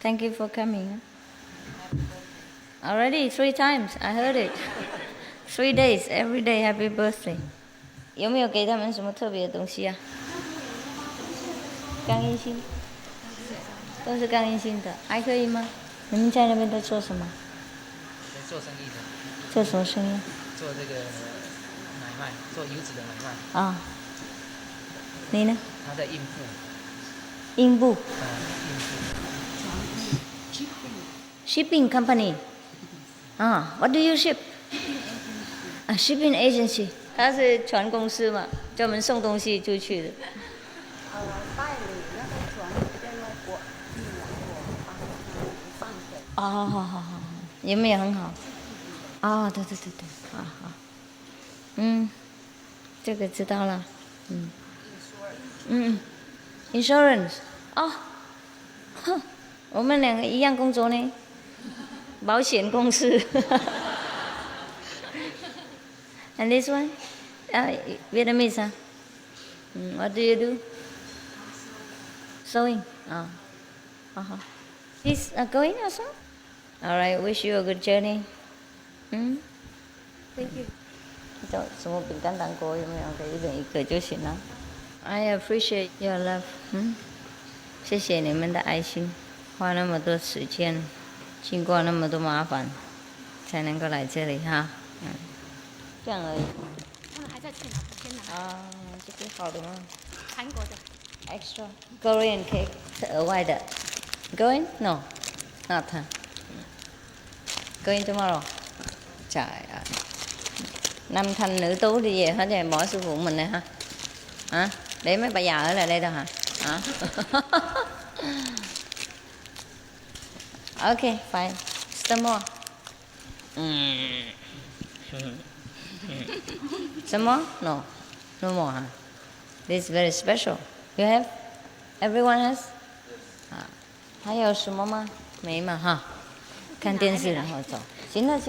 Thank you for coming. Already 3 times, I heard it. 3 days, every day, happy birthday. 有没有给他们什么特别的东西啊？刚硬性，都是刚硬性的，还可以吗？你们在那边在做什么？在做生意的。做什么生意？做这个买卖，做油脂的买卖。啊。你呢？他在印布。印布。印布。Shipping company. What do you ship? Shipping agency. 它是船公司嘛，专门送东西出去的。代理那个船在外国运来我放水。好，有没有很好？对，好。这个知道了。Insurance. 我们两个一样工作呢，保险公司。And this one, Vietnamese. What do you do? Sewing. He's going also. All right. Wish you a good journey. Thank you. 什么饼干糖果有没有？给一人一个就行了。I appreciate your love. 谢谢你们的爱心，花那么多时间，经过那么多麻烦，才能够来这里哈。这样而已。他们还在去拿，先拿。这个好的吗？韩国的。Extra Korean cake 是额外的。Going? No, not. Going tomorrow. Trời ơi. nam thanh nữ tú đi về hết rồi, bỏ sư phụ mình này hả? Để mấy bà già ở lại đây đâu hả? Okay, fine. Some more. Some more? No. No more, huh? This is very special. You have? Everyone has? 还有什么吗？没嘛哈。看电视然后走。行了。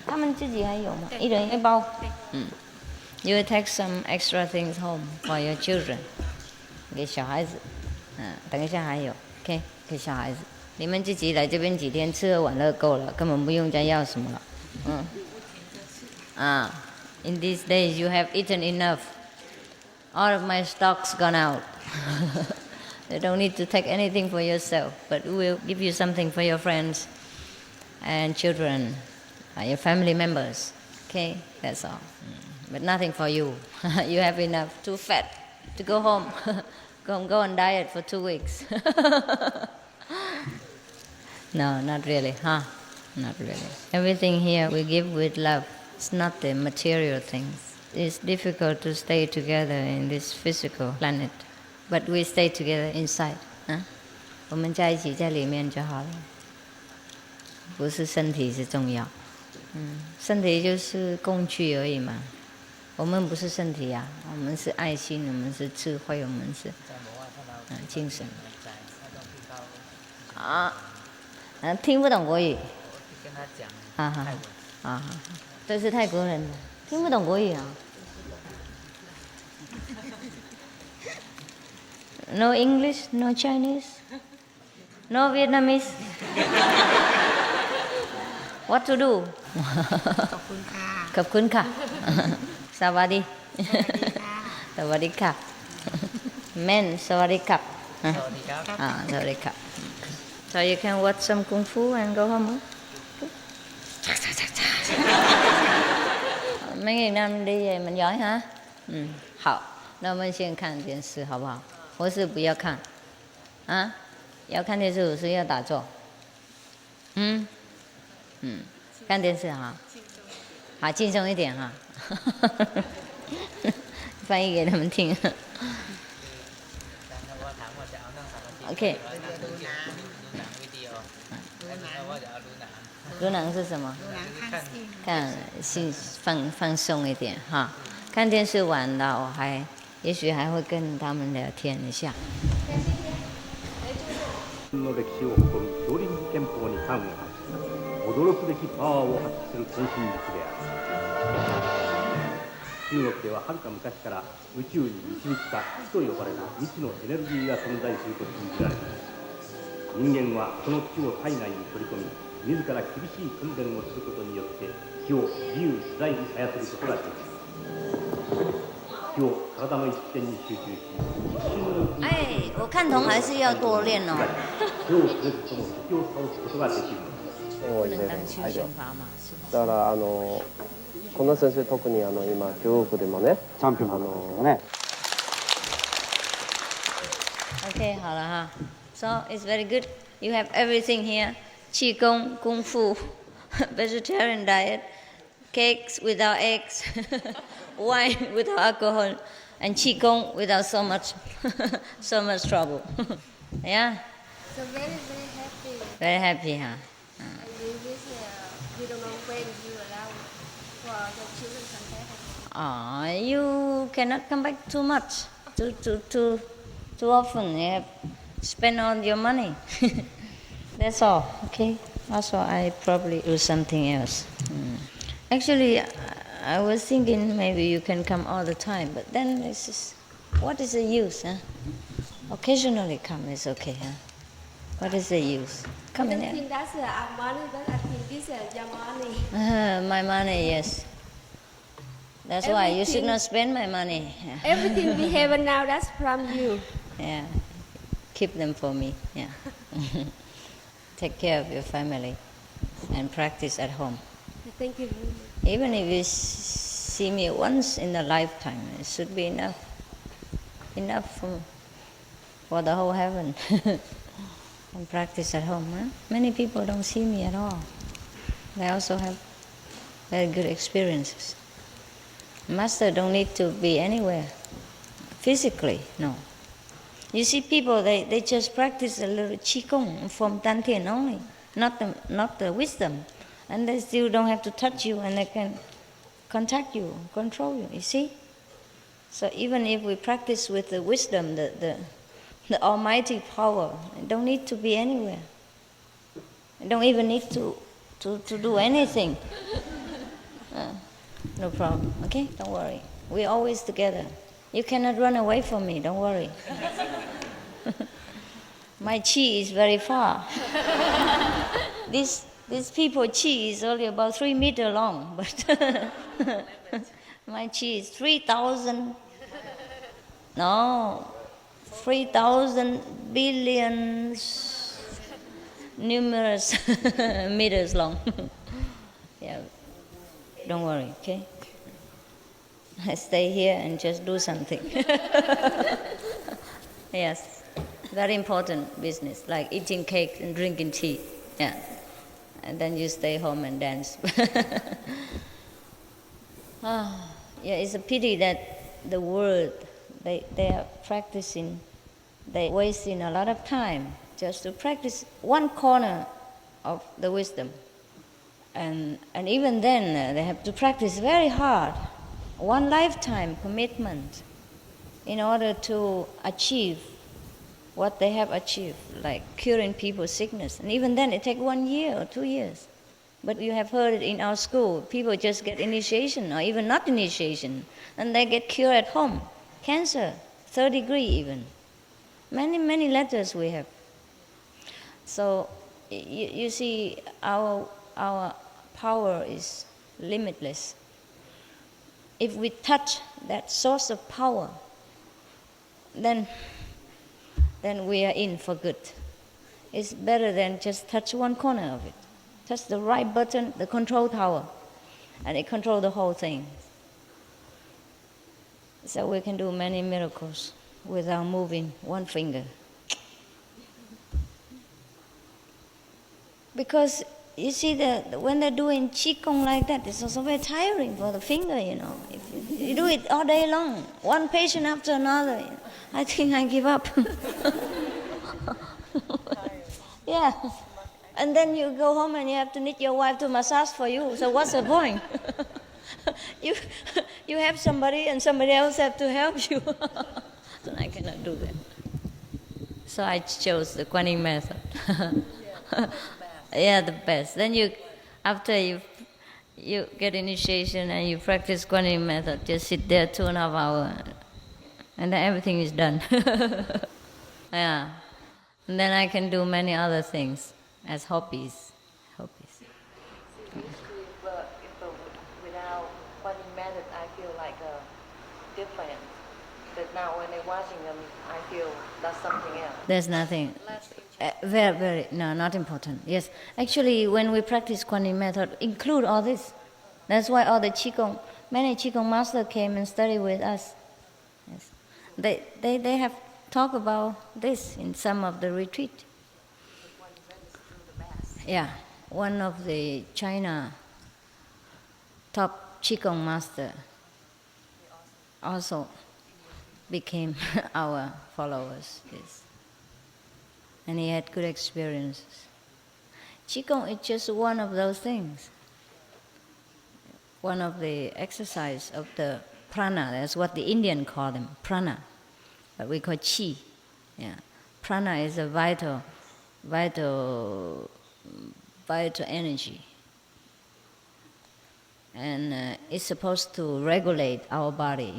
他们自己还有吗？一人一包。You will take some extra things home for your children. 给小孩子。等一下还有 ，OK， 给小孩子。你们自己来这边几天，吃喝玩乐够了，根本不用再要什么了。In these days you have eaten enough. All of my stock's gone out. You don't need to take anything for yourself, but we'll give you something for your friends and children, your family members. Okay, that's all. But nothing for you. You have enough. Too fat to go home. Go on diet for 2 weeks. No, not really, huh? Not really. Everything here we give with love. It's not the material things. It's difficult to stay together in this physical planet, but we stay together inside. 我们在一起在里面就好了，不是身体是重要。身体就是工具而已嘛。我们不是身体呀，我们是爱心，我们是智慧，我们是精神。听不懂国语。跟他讲泰文。都是泰国人，听不懂国语啊。No English, no Chinese, no Vietnamese. What to do? ขอบคุณค่ะ ขอบคุณค่ะ สวัสดี สวัสดีค่ะ Men สวัสดีครับ สวัสดีครับ สวัสดีครับ So you can watch some kung fu and go home. mấy ngày năm đi về mình giỏi hả? 好，那我们先看电视好不好？或是不要看？要看电视，或是要打坐？看电视哈，好轻松一点哈。翻译给他们听。OK。ดูหนัง是什么？看心放松一点哈。看电视完了，我也许还会跟他们聊天一下。の歴史を誇る少林寺拳法に端を発し、驚くべきパワーを発揮する天神術である。中国でははるか昔から宇宙に導いた気と呼ばれる未知のエネルギーが存在すると信じられています。人間はその気を体内に取り込み、自ら厳しい訓練をすることによって気を自由自在に操ることができる。気を体の一点に集中し、一瞬のうちに哎，我看同还是要多练哦，手を触れずとも時を倒すことができるのです。不能当休闲法嘛，是不是？だからこの先生特に今教育でもね、チャンピオンのね。OK， 好了哈。So it's very good. You have everything here: qigong, kung fu, vegetarian diet, cakes without eggs, wine without alcohol, and qigong without so much trouble. Yeah, So very happy. very happy, huh? And we wish we don't know when you allow for the children contact. You cannot come back too much, too often. You have spend all your money. That's all. Okay. Also, I probably do something else. Actually, I was thinking maybe you can come all the time, but then it's just, what is the use, huh? Occasionally come is okay, huh? What is the use? Come I in think here. that's our money, but I think this is your money. My money, yes. That's why you should Everything- not spend my money. Everything we have now, that's from you. Yeah. Keep them for me. Yeah. Take care of your family and practice at home. Thank you. Even if you see me once in a lifetime, it should be enough. Enough for the whole heaven. And practice at home. Huh? Many people don't see me at all. They also have very good experiences. Master don't need to be anywhere. Physically, no. You see people, they just practice a little qigong from Dantian only, not the wisdom. And they still don't have to touch you and they can contact you, control you, you see? So even if we practice with the wisdom, the almighty power, it don't need to be anywhere. You don't even need to do anything. No problem, okay? Don't worry. We're always together. You cannot run away from me, don't worry. My chi is very far. These people chi is only about 3 meters long, but my chi is 3,000 billions numerous meters long. Yeah, don't worry, okay? I stay here and just do something. Yes, very important business, like eating cake and drinking tea. Yeah, and then you stay home and dance. Yeah, it's a pity that the world, they are practicing, they wasting a lot of time just to practice one corner of the wisdom. And even then, they have to practice very hard, one lifetime commitment in order to achieve what they have achieved, like curing people's sickness. And even then, it takes 1 year or 2 years. But you have heard it in our school, people just get initiation or even not initiation, and they get cured at home. Cancer, 3rd degree even. Many letters we have. So you see, our power is limitless. If we touch that source of power, then we are in for good. It's better than just touch one corner of it. Touch the right button, the control tower, and it controls the whole thing. So we can do many miracles without moving one finger. Because you see, when they're doing qigong like that, it's also very tiring for the finger, you know. If you do it all day long, one patient after another, you know, I think I give up. Yeah. And then you go home and you have to need your wife to massage for you. So what's the point? You have somebody and somebody else have to help you. So I cannot do that. So I chose the Quan Yin method. Yeah, the best. Then after you get initiation and you practice Quan Yin method, just sit there 2.5 hours, and then everything is done. Yeah. And then I can do many other things as hobbies. Usually, without Quan Yin method, I feel like different. But now when I'm watching them, I feel that's something else. There's nothing. Very, no, not important. Yes, actually, when we practice Quan Yin method, include all this. That's why all the Qigong, many Qigong masters came and studied with us. Yes. They have talked about this in some of the retreat. Yeah, one of the China top Qigong master also became our followers. Yes. And he had good experiences. Qigong is just one of those things. One of the exercise of the prana, that's what the Indian call them, prana. But we call chi. Yeah. Prana is a vital energy. And it's supposed to regulate our body,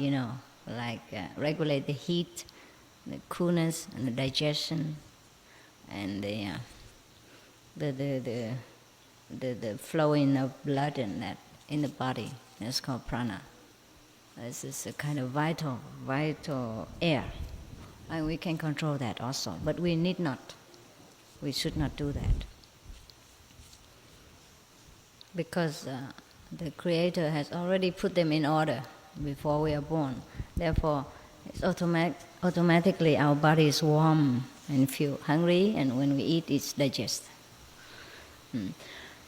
like regulate the heat, the coolness, and the digestion, and the flowing of blood and that in the body. That's called prana. This is a kind of vital air, and we can control that also. But we need not. We should not do that, because the Creator has already put them in order before we are born. Therefore, it's automatically our body is warm and feel hungry, and when we eat, it's digested.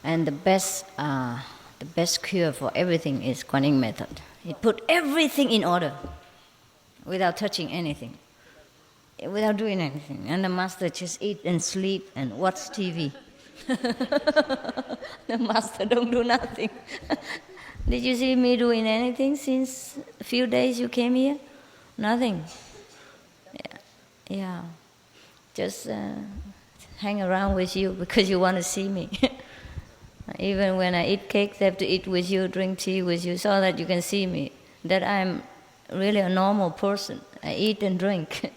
And the best cure for everything is Quan Yin method. It put everything in order without touching anything, without doing anything. And the master just eat and sleep and watch TV. The master don't do nothing. Did you see me doing anything since a few days you came here? Nothing. Yeah. Just hang around with you because you want to see me. Even when I eat cake, I have to eat with you, drink tea with you, so that you can see me, that I'm really a normal person. I eat and drink.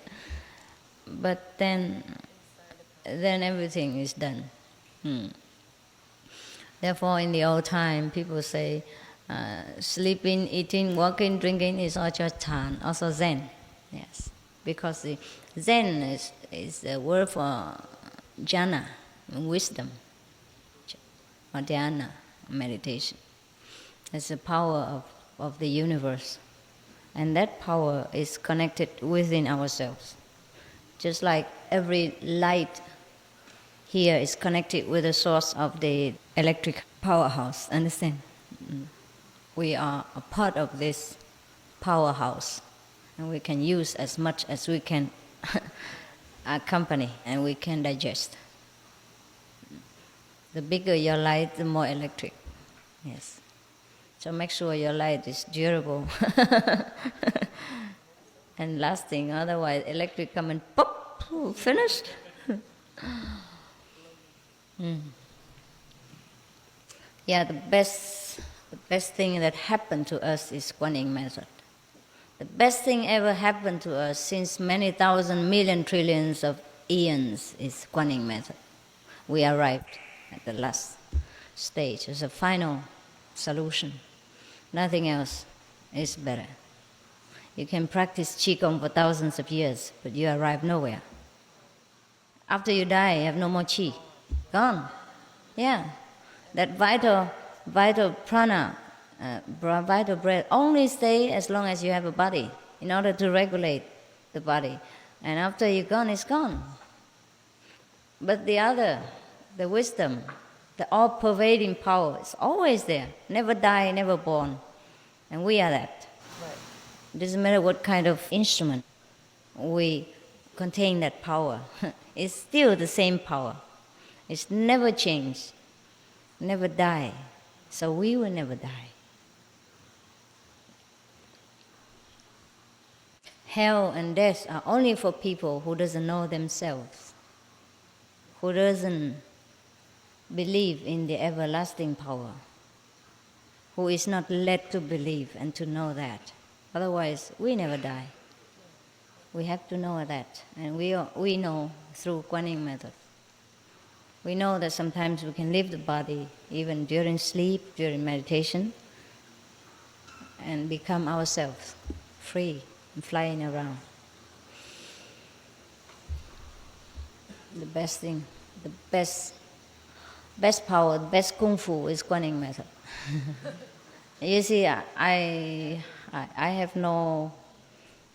But then everything is done. Therefore, in the old time, people say, sleeping, eating, walking, drinking is all just Chan, also Zen. Yes, because the Zen is the word for jhana, wisdom, or dhyana, meditation. It's the power of the universe. And that power is connected within ourselves. Just like every light here is connected with the source of the electric powerhouse, understand? We are a part of this powerhouse, and we can use as much as we can accompany, and we can digest. The bigger your light, the more electric. Yes. So make sure your light is durable and lasting, otherwise electric come and pop, finished. Yeah, the best thing that happened to us is Quan Yin method. The best thing ever happened to us since many thousand million trillions of eons is Quan Yin method. We arrived at the last stage. It's a final solution. Nothing else is better. You can practice Qigong for thousands of years, but you arrive nowhere. After you die, you have no more Qi. Gone. Yeah. That vital prana, vital breath, only stay as long as you have a body in order to regulate the body. And after you're gone, it's gone. But the wisdom, the all-pervading power is always there. Never die, never born. And we are that. Right. It doesn't matter what kind of instrument we contain that power. It's still the same power. It's never changed, never die. So we will never die. Hell and death are only for people who doesn't know themselves, who doesn't believe in the everlasting power, who is not led to believe and to know that. Otherwise, we never die. We have to know that. And we know through Quan Yin method. We know that sometimes we can leave the body even during sleep, during meditation, and become ourselves, free and flying around. The best thing, the best power, the best kung fu is Quan Yin method. You see, I have no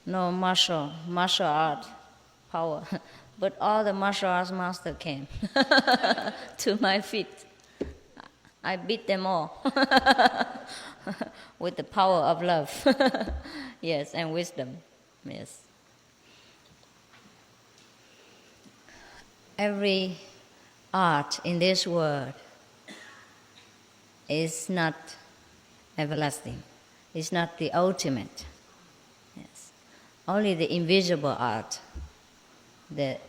martial art power, but all the martial arts master came to my feet. I beat them all with the power of love, yes, and wisdom, yes. Every art in this world is not everlasting. It's not the ultimate. Yes. Only the invisible art, the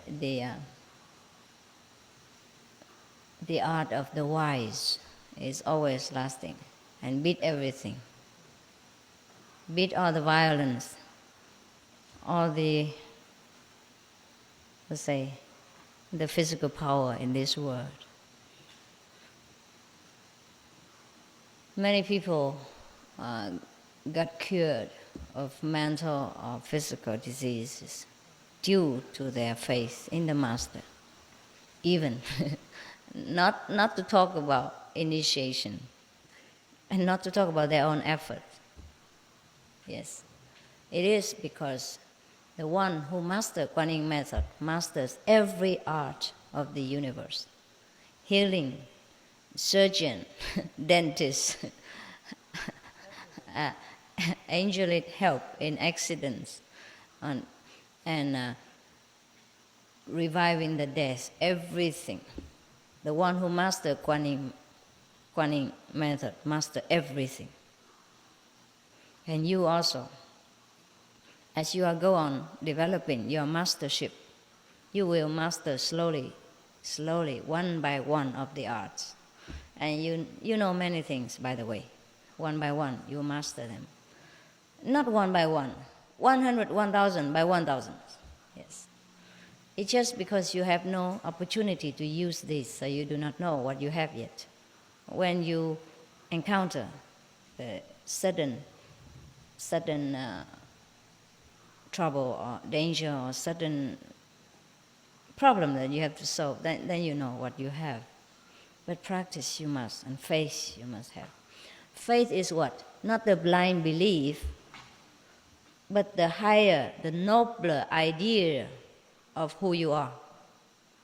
art of the wise, is always lasting and beat everything. Beat all the violence, all the, let's say, the physical power in this world. Many people got cured of mental or physical diseases due to their faith in the Master. Even not to talk about initiation and not to talk about their own effort. Yes, it is because the one who masters Quan Yin method masters every art of the universe. Healing, surgeon, dentist, angelic help in accidents, and reviving the dead, everything. The one who masters Quan Yin method masters everything. And you also, as you go on developing your mastership, you will master slowly, one by one of the arts. And you know many things, by the way. One by one, you master them. Not one by one, 100, 1,000 by 1,000. Yes. It's just because you have no opportunity to use this, so you do not know what you have yet. When you encounter the sudden trouble or danger or sudden problem that you have to solve, then you know what you have. But practice you must, and faith you must have. Faith is what? Not the blind belief, but the higher, the nobler idea of who you are,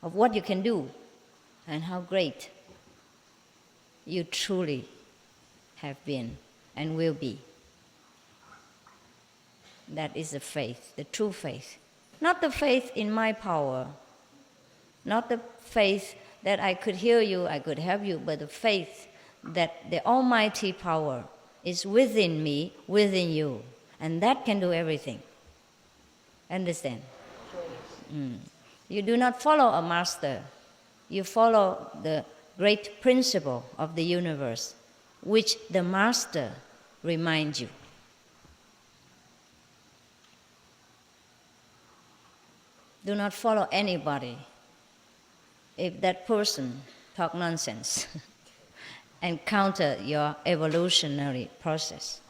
of what you can do, and how great you truly have been and will be. That is the faith, the true faith. Not the faith in my power, not the faith that I could heal you, I could help you, but the faith that the almighty power is within me, within you, and that can do everything. Understand? You do not follow a master, you follow the great principle of the universe, which the master reminds you. Do not follow anybody if that person talk nonsense and counter your evolutionary process.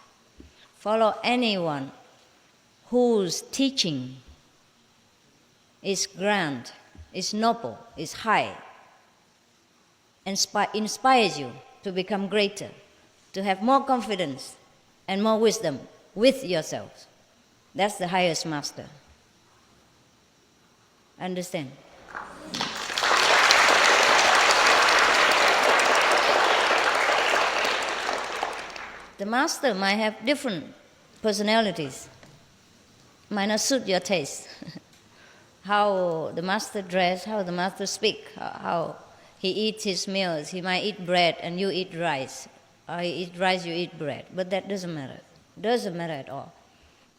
Follow anyone whose teaching is grand, is noble, is high, inspires you to become greater, to have more confidence and more wisdom with yourself. That's the highest master. Understand? The master might have different personalities, might not suit your taste. How the master dress, how the master speak, how he eats his meals. He might eat bread and you eat rice. Or he eats rice, you eat bread. But that doesn't matter. Doesn't matter at all.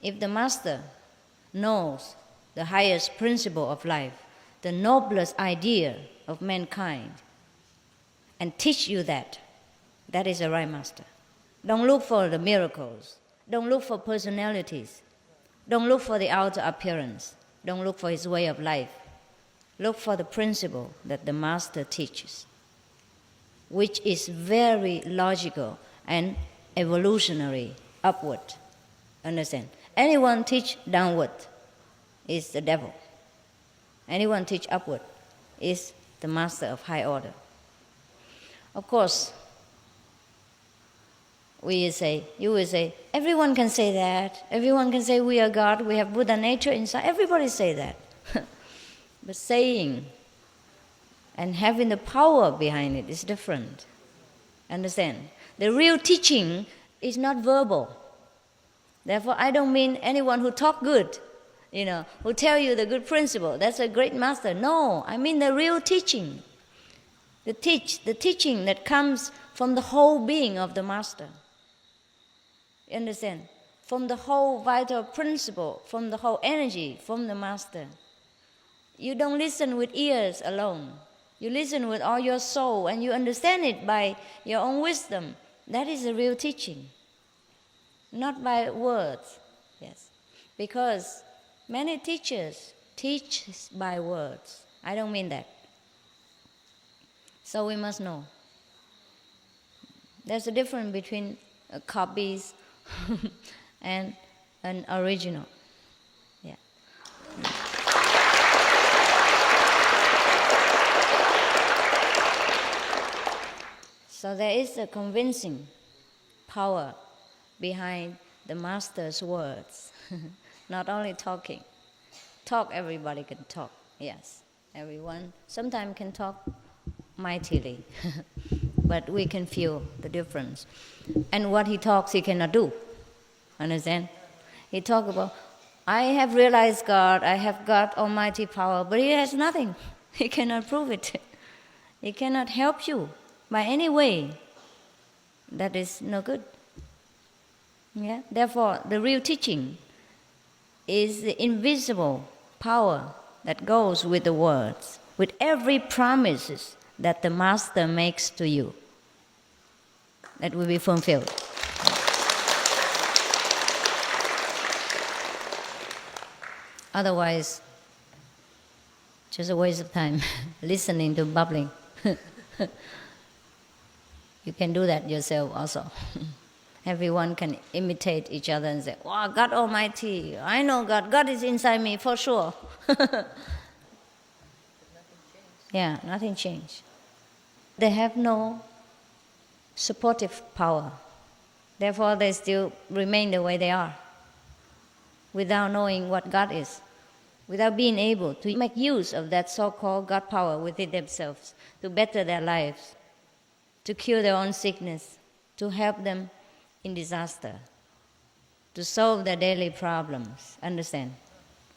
If the master knows the highest principle of life, the noblest idea of mankind, and teach you that, that is a right master. Don't look for the miracles. Don't look for personalities. Don't look for the outer appearance. Don't look for his way of life. Look for the principle that the master teaches, which is very logical and evolutionary, upward. Understand? Anyone teach downward is the devil. Anyone teach upward is the master of high order. Of course, you will say, everyone can say that. Everyone can say we are God, we have Buddha nature inside. Everybody say that. But saying and having the power behind it is different. Understand? The real teaching is not verbal. Therefore, I don't mean anyone who talk good, who tell you the good principle. That's a great master. No, I mean the real teaching. The teaching that comes from the whole being of the master. You understand? From the whole vital principle, from the whole energy, from the master. You don't listen with ears alone. You listen with all your soul and you understand it by your own wisdom. That is the real teaching. Not by words. Yes. Because many teachers teach by words. I don't mean that. So we must know. There's a difference between copies and an original. Yeah. So there is a convincing power behind the master's words. Not only talking. Talk, everybody can talk. Yes, everyone sometimes can talk mightily. But we can feel the difference. And what he talks, he cannot do. Understand? He talks about, I have realized God, I have got almighty power, but he has nothing. He cannot prove it. He cannot help you by any way. That is no good. Yeah? Therefore, the real teaching is the invisible power that goes with the words, with every promises that the master makes to you. That will be fulfilled. Otherwise, just a waste of time listening to babbling. You can do that yourself also. Everyone can imitate each other and say, wow, God Almighty, I know God. God is inside me for sure. Yeah, nothing changed. They have no supportive power. Therefore, they still remain the way they are, without knowing what God is, without being able to make use of that so-called God power within themselves to better their lives, to cure their own sickness, to help them in disaster, to solve their daily problems. Understand?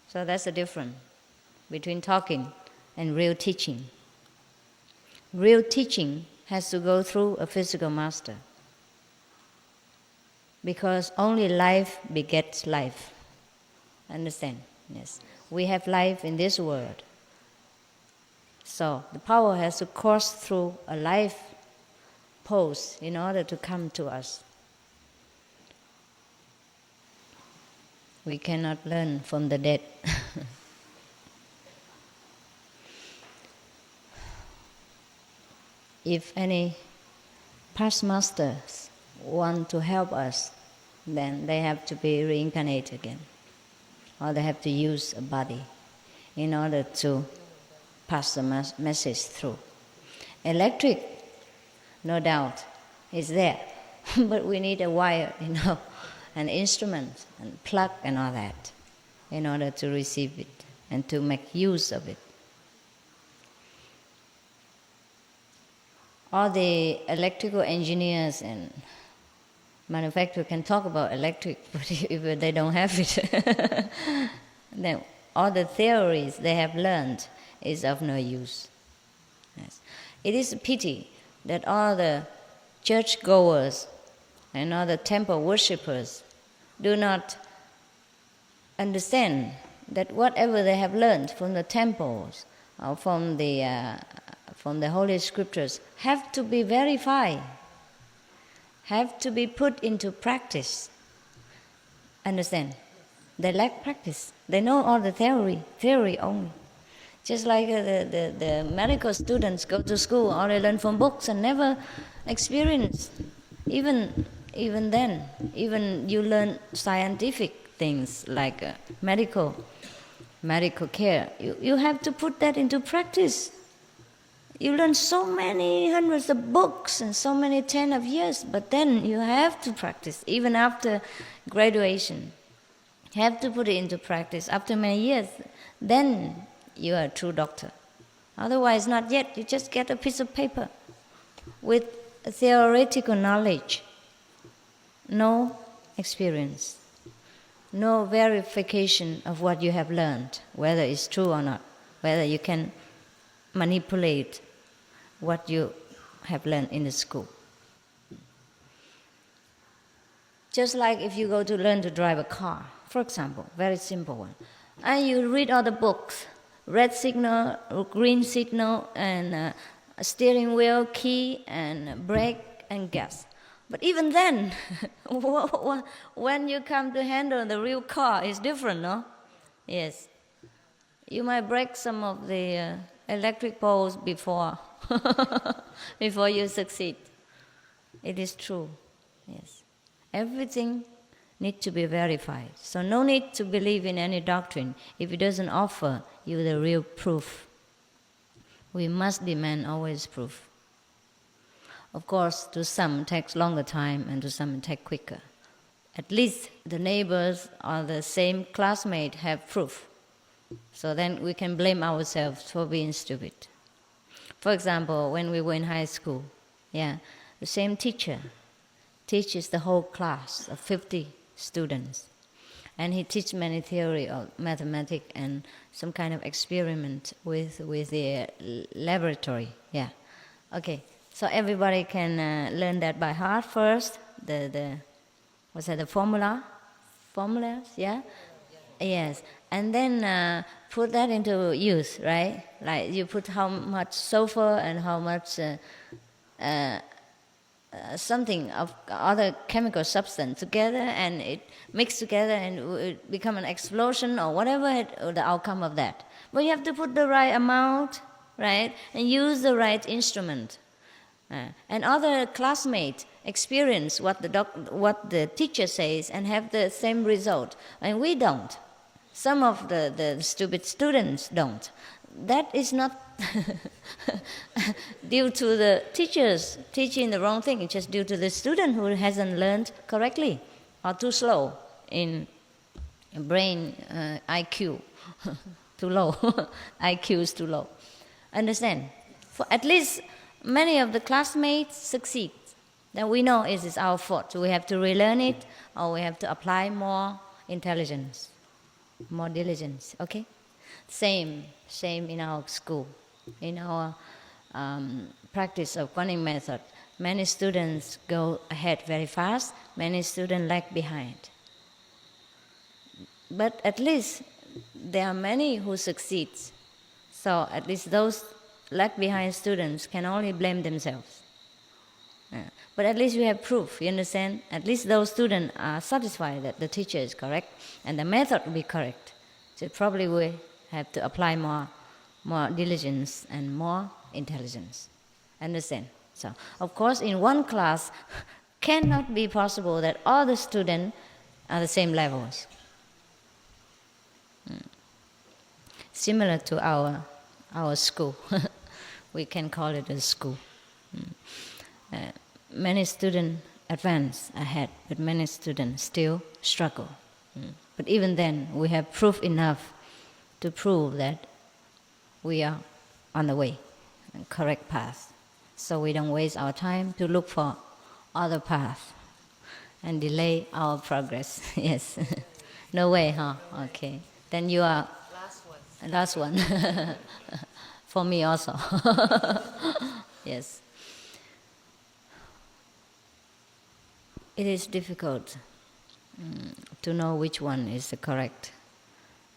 So that's the difference between talking and real teaching. Real teaching has to go through a physical master, because only life begets life. Understand? Yes. We have life in this world. So the power has to course through a life pose in order to come to us. We cannot learn from the dead. If any past masters want to help us, then they have to be reincarnated again. Or they have to use a body in order to pass the message through. Electric, no doubt, is there. But we need a wire, an instrument, and plug and all that, in order to receive it and to make use of it. All the electrical engineers and manufacturers can talk about electric, but if they don't have it, then all the theories they have learned is of no use. Yes. It is a pity that all the churchgoers and all the temple worshippers do not understand that whatever they have learned from the temples or from the Holy Scriptures have to be verified, have to be put into practice. Understand? They lack practice. They know all the theory only. Just like the medical students go to school, or they learn from books and never experience. Even then, even you learn scientific things like medical care, you have to put that into practice. You learn so many hundreds of books and so many 10 of years, but then you have to practice, even after graduation. You have to put it into practice after many years. Then you are a true doctor. Otherwise, not yet. You just get a piece of paper with theoretical knowledge, no experience, no verification of what you have learned, whether it's true or not, whether you can manipulate what you have learned in the school. Just like if you go to learn to drive a car, for example, very simple one, and you read all the books, red signal, green signal, and steering wheel, key, and brake, and gas. But even then, when you come to handle the real car, it's different, no? Yes. You might break some of the electric poles before you succeed. It is true, yes. Everything needs to be verified. So no need to believe in any doctrine if it doesn't offer you the real proof. We must demand always proof. Of course, to some it takes longer time, and to some it takes quicker. At least the neighbors or the same classmate have proof. So then we can blame ourselves for being stupid. For example, when we were in high school, the same teacher teaches the whole class of 50 students. And he teaches many theory of mathematics and some kind of experiment with the laboratory. Yeah. Okay. So everybody can learn that by heart first. The formulas? Yeah. Yes. And then put that into use, right? Like you put how much sulfur and how much something of other chemical substance together, and it mixed together and it become an explosion or whatever the outcome of that. But you have to put the right amount, right, and use the right instrument. And other classmates experience what the teacher says and have the same result, and we don't. Some of the stupid students don't. That is not due to the teachers teaching the wrong thing. It's just due to the student who hasn't learned correctly or too slow in brain IQ. Too low. IQ is too low. Understand? For at least many of the classmates succeed. Then we know it is our fault. So we have to relearn it, or we have to apply more intelligence, more diligence. Okay? Same in our school. In our practice of Quan Yin method, many students go ahead very fast, many students lag behind. But at least there are many who succeed. So at least those lag behind students can only blame themselves. But at least you have proof, you understand? At least those students are satisfied that the teacher is correct and the method will be correct. So probably we have to apply more diligence and more intelligence. Understand? So, of course, in one class, cannot be possible that all the students are the same levels. Similar to our school. We can call it a school. Many students advance ahead, but many students still struggle. But even then, we have proof enough to prove that we are on the way, correct path. So we don't waste our time to look for other paths and delay our progress. Yes. No way, huh? Okay. Then you are last one. For me also. Yes. It is difficult to know which one is the correct.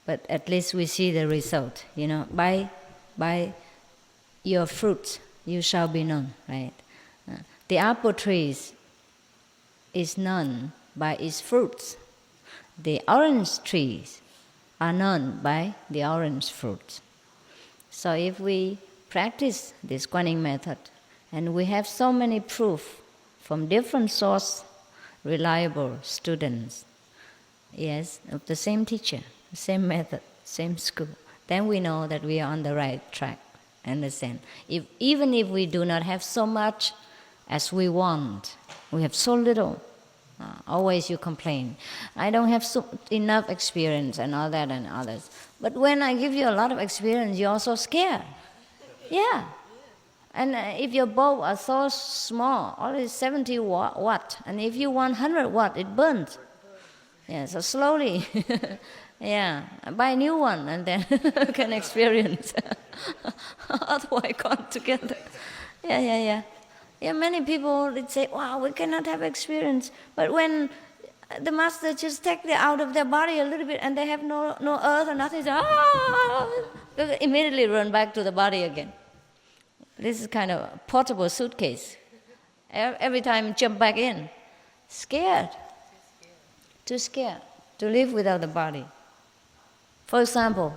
But at least we see the result, by your fruits you shall be known, right? The apple tree is known by its fruits, the orange trees are known by the orange fruit. So if we practice this Quan Yin method, and we have so many proof from different source, reliable students, yes, of the same teacher, same method, same school, then we know that we are on the right track. Understand? Even if we do not have so much as we want, we have so little. Always you complain, I don't have enough experience and all that and others. But when I give you a lot of experience, you're also scared. Yeah. And if your bulb are so small, only 70 watt, and if you want 100 watt, it burns. Yeah, so slowly, yeah, buy a new one and then can experience. Otherwise, gone together. Yeah. Yeah, many people would say, wow, we cannot have experience. But when the master just take it out of their body a little bit and they have no earth or nothing, they immediately run back to the body again. This is kind of a portable suitcase. Every time jump back in. Scared. Too scared to live without the body. For example,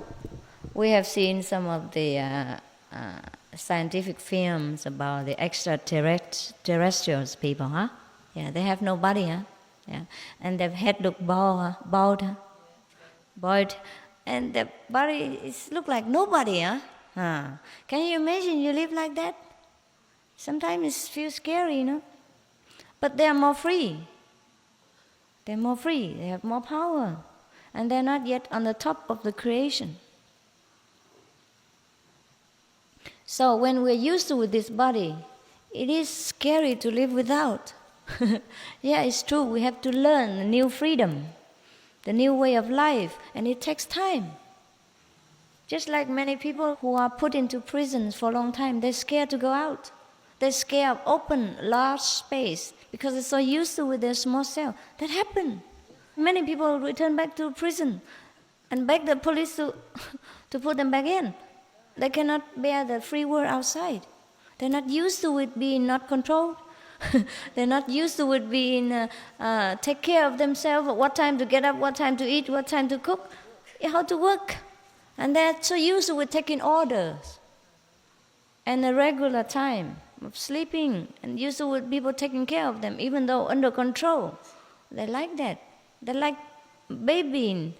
we have seen some of the scientific films about the extraterrestrials people, huh? Yeah, they have no body, huh? Yeah, and their head look bald, and their body look like nobody, huh? Can you imagine you live like that? Sometimes it feels scary, you know. But they are more free. They're more free. They have more power, and they're not yet on the top of the creation. So when we're used to with this body, it is scary to live without. Yeah, it's true. We have to learn a new freedom, the new way of life, and it takes time. Just like many people who are put into prisons for a long time, they're scared to go out. They're scared of open, large space because they're so used to with their small cell. That happened. Many people return back to prison and beg the police to put them back in. They cannot bear the free world outside. They're not used to it being not controlled. They're not used to it being take care of themselves, what time to get up, what time to eat, what time to cook, how to work. And they're so used to it taking orders and a regular time of sleeping and used to with people taking care of them, even though under control. They like that. They like babying.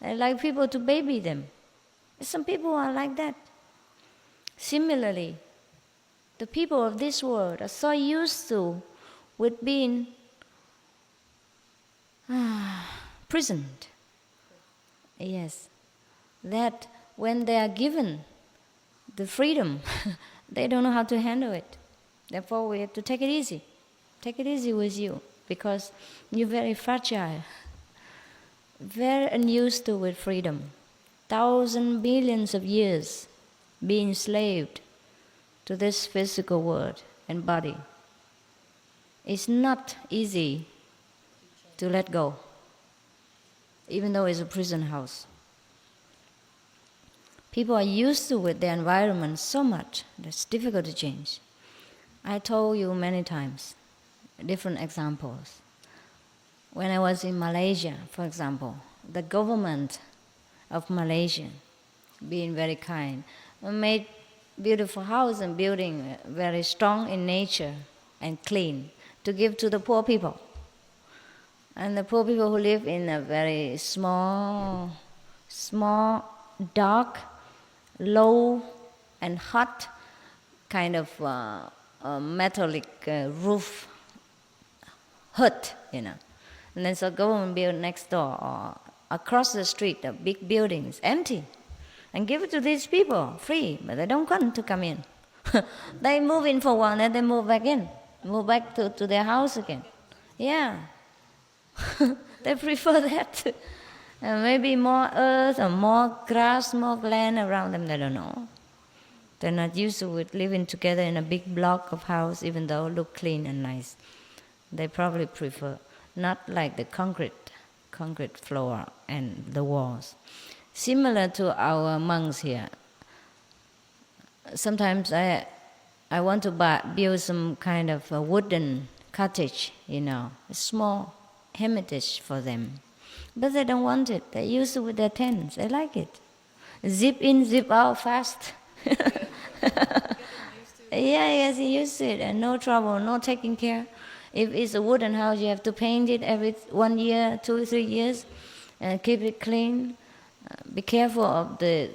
They like people to baby them. Some people are like that. Similarly, the people of this world are so used to with being prisoned. Yes, that when they are given the freedom, they don't know how to handle it. Therefore, we have to take it easy. Take it easy with you, because you're very fragile, very unused to with freedom. Thousands, billions of years being enslaved to this physical world and body. It's not easy to let go, even though it's a prison house. People are used to with their environment so much that it's difficult to change. I told you many times, different examples. When I was in Malaysia, for example, the government of Malaysia, being very kind, made beautiful house and building very strong in nature and clean to give to the poor people. And the poor people who live in a very small, dark, low and hot kind of metallic roof hut, you know. And then so government build next door or across the street, the big buildings, empty, and give it to these people free, but they don't want to come in. They move in for a while, then they move back in, move back to their house again. Yeah, they prefer that. Maybe more earth or more grass, more land around them, they don't know. They're not used to it living together in a big block of house, even though it look clean and nice. They probably prefer, not like the concrete floor and the walls. Similar to our monks here. Sometimes I want to build some kind of a wooden cottage, you know, a small hermitage for them. But they don't want it. They're used to with their tens. They like it. Zip in, zip out fast. Yes, you used to it, and no trouble, no taking care. If it's a wooden house, you have to paint it every 1 year, 2, 3 years, and keep it clean. Be careful of the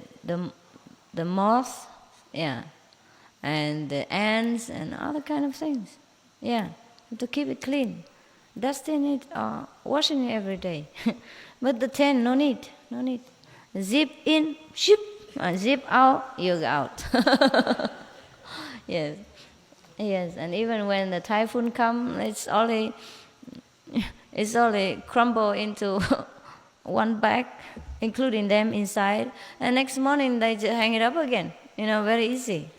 moths, and the ants and other kind of things. Yeah, have to keep it clean. Dusting it or washing it every day. But the tent, no need. Zip in, shoop, zip out, you're out. Yes, and even when the typhoon comes, it's only crumble into one bag, including them inside, and next morning they just hang it up again. Very easy,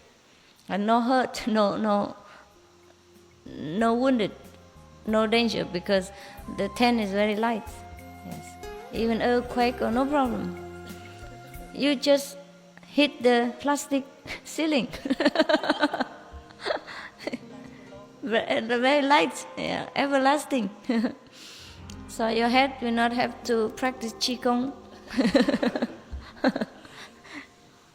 and no hurt, no wounded, no danger, because the tent is very light. Yes, even earthquake or no problem. You just hit the plastic ceiling. Very light, everlasting. So your head will not have to practice qigong.